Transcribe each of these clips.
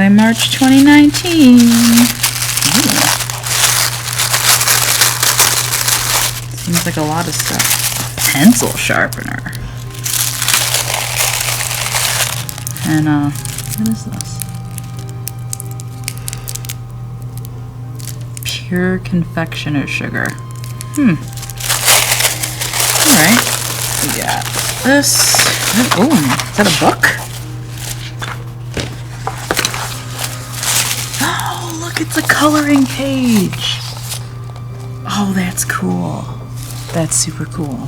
by March 2019. Seems like a lot of stuff. Pencil sharpener. And what is this? Pure confectioner's sugar. Alright. We got this. Oh, is that a book? Oh, look, it's a coloring page. Oh, that's cool. That's super cool.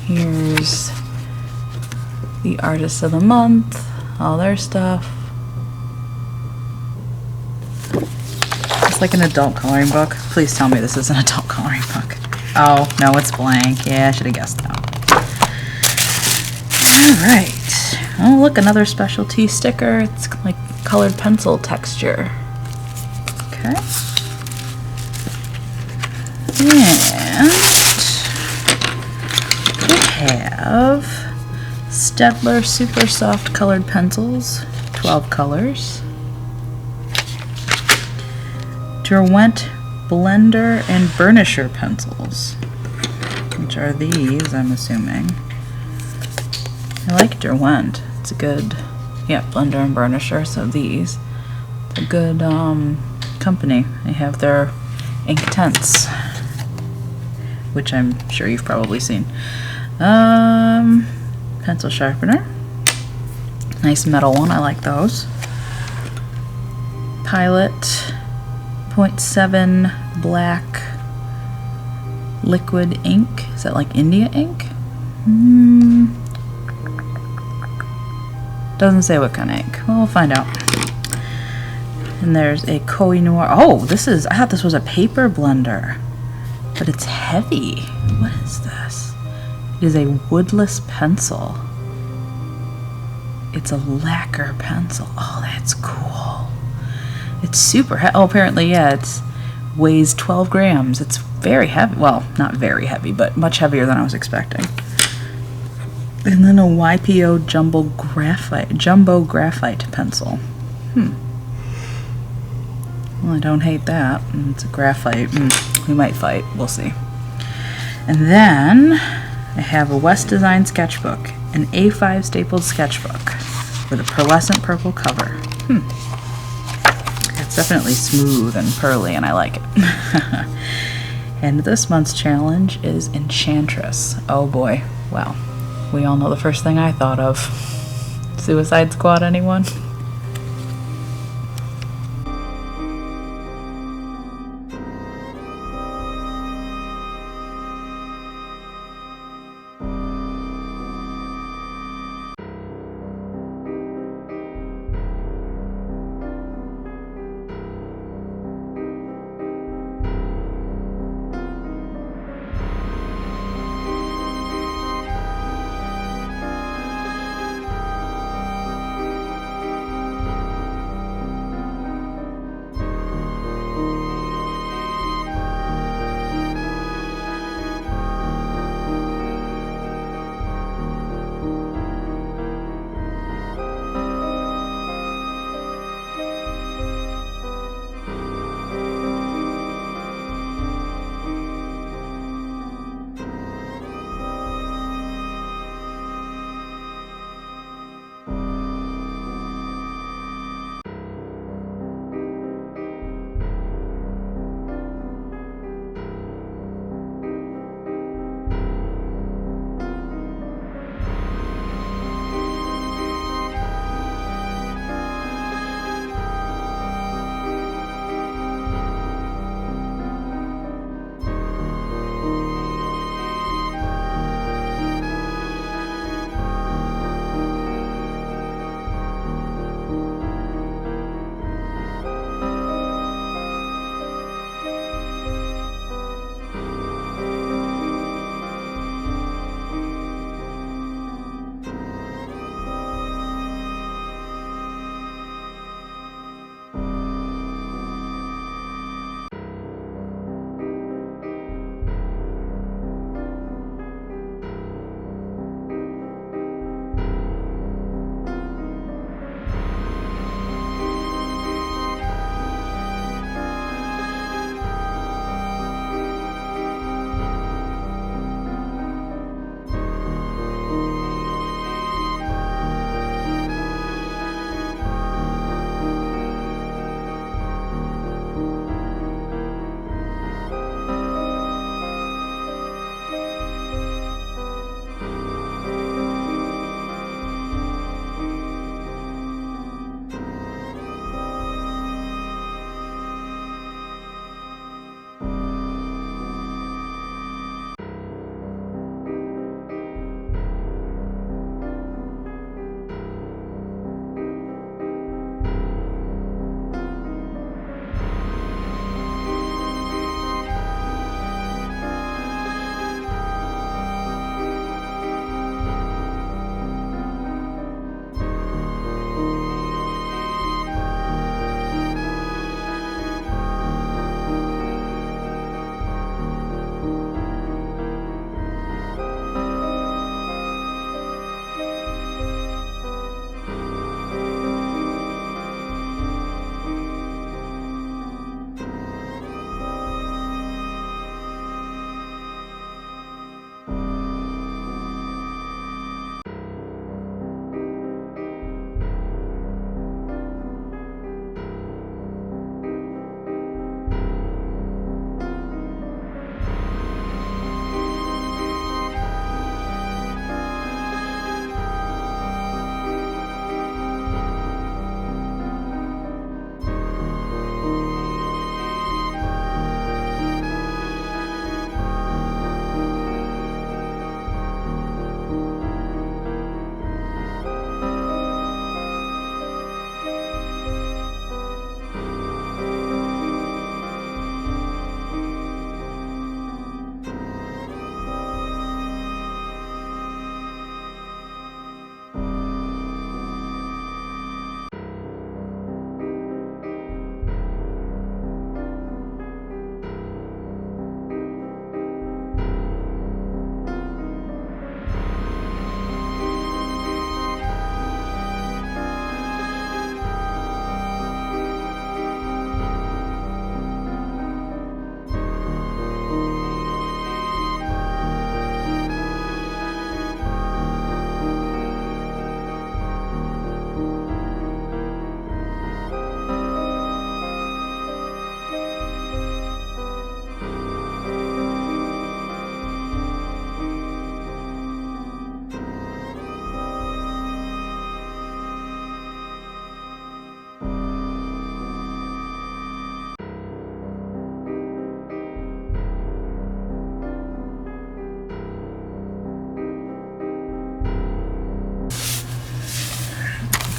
Here's the artists of the month, all their stuff. It's like an adult coloring book. Please tell me this is an adult coloring book. Oh, no, it's blank. Yeah, I should have guessed that. Alright. Oh, look, another specialty sticker. It's like colored pencil texture. Okay. And we have Staedtler Super Soft Colored Pencils, 12 colors. Derwent Blender and Burnisher pencils, which are these, I'm assuming. I like Derwent. It's a good, yeah, Blender and Burnisher, so these. It's a good company. They have their ink tints, which I'm sure you've probably seen. Pencil sharpener. Nice metal one, I like those. Pilot 0.7 black liquid ink. Is that like India ink? Doesn't say what kind of ink. Well, we'll find out. And there's a Koh-i-Noir. Oh, this is, I thought this was a paper blender, but it's heavy. What is this? It is a woodless pencil. It's a lacquer pencil. Oh, that's cool. It's super heavy. Oh, apparently, yeah, it weighs 12 grams. It's very heavy. Well, not very heavy, but much heavier than I was expecting. And then a YPO jumbo graphite pencil. Well, I don't hate that. It's a graphite. We might fight. We'll see. And then I have a West Design sketchbook, an A5 stapled sketchbook with a pearlescent purple cover. It's definitely smooth and pearly, and I like it. And this month's challenge is Enchantress. Oh boy. Well, we all know the first thing I thought of. Suicide Squad, anyone?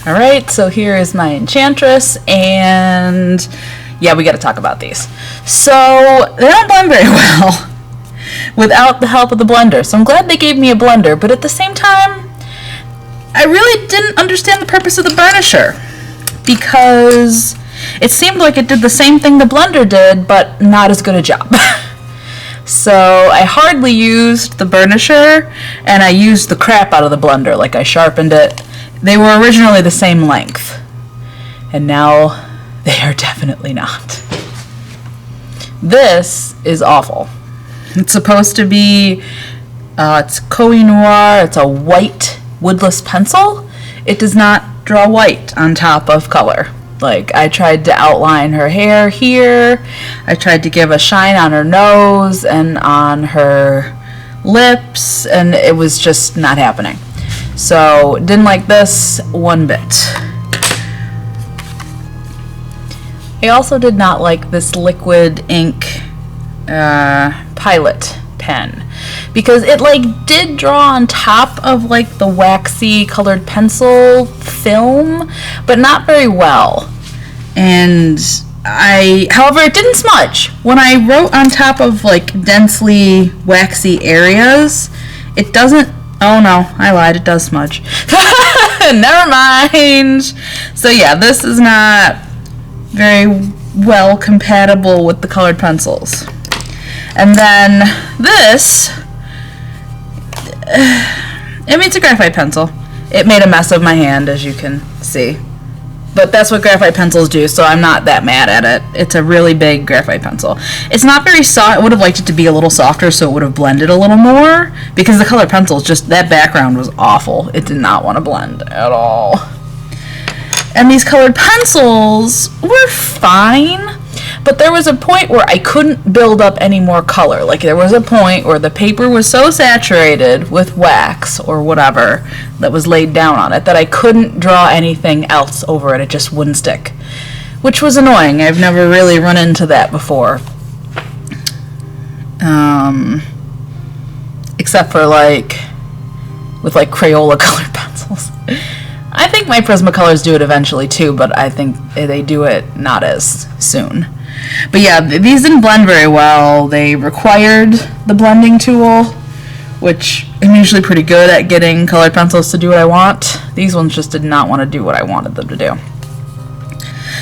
Alright, so here is my Enchantress, and yeah, we gotta talk about these. So, they don't blend very well without the help of the blender. So I'm glad they gave me a blender, but at the same time, I really didn't understand the purpose of the burnisher, because it seemed like it did the same thing the blender did, but not as good a job. So I hardly used the burnisher, and I used the crap out of the blender, like I sharpened it. They were originally the same length, and now they are definitely not. This is awful. It's supposed to be, it's Koh-i-Noir, it's a white woodless pencil. It does not draw white on top of color. Like, I tried to outline her hair here, I tried to give a shine on her nose and on her lips, and it was just not happening. So, didn't like this one bit. I also did not like this liquid ink Pilot pen, because it like did draw on top of like the waxy colored pencil film, but not very well. And however, it didn't smudge. When I wrote on top of like densely waxy areas, it doesn't. Oh no, I lied, it does smudge. Never mind. So yeah, this is not very well compatible with the colored pencils. And then this, I mean, it's a graphite pencil. It made a mess of my hand, as you can see. But that's what graphite pencils do, so I'm not that mad at it. It's a really big graphite pencil. It's not very soft. I would have liked it to be a little softer so it would have blended a little more, because the colored pencils, just that background was awful. It did not want to blend at all. And these colored pencils were fine, but there was a point where I couldn't build up any more color. Like, there was a point where the paper was so saturated with wax or whatever that was laid down on it that I couldn't draw anything else over it. It just wouldn't stick, which was annoying. I've never really run into that before. Except for like with like Crayola colored pencils. I think my Prismacolors do it eventually too, but I think they do it not as soon. But yeah, these didn't blend very well. They required the blending tool, which I'm usually pretty good at getting colored pencils to do what I want. These ones just did not want to do what I wanted them to do.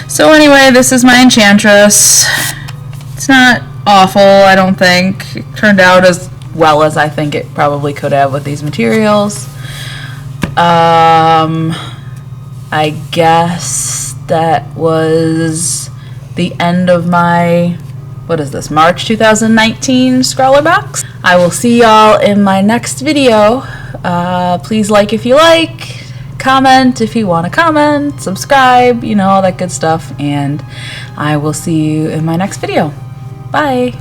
So anyway, this is my Enchantress. It's not awful, I don't think. It turned out as well as I think it probably could have with these materials. I guess that was the end of my, what is this, March 2019 ScrawlrBox. I will see y'all in my next video. Please like if you like, comment if you want to comment, subscribe, you know, all that good stuff, and I will see you in my next video. Bye!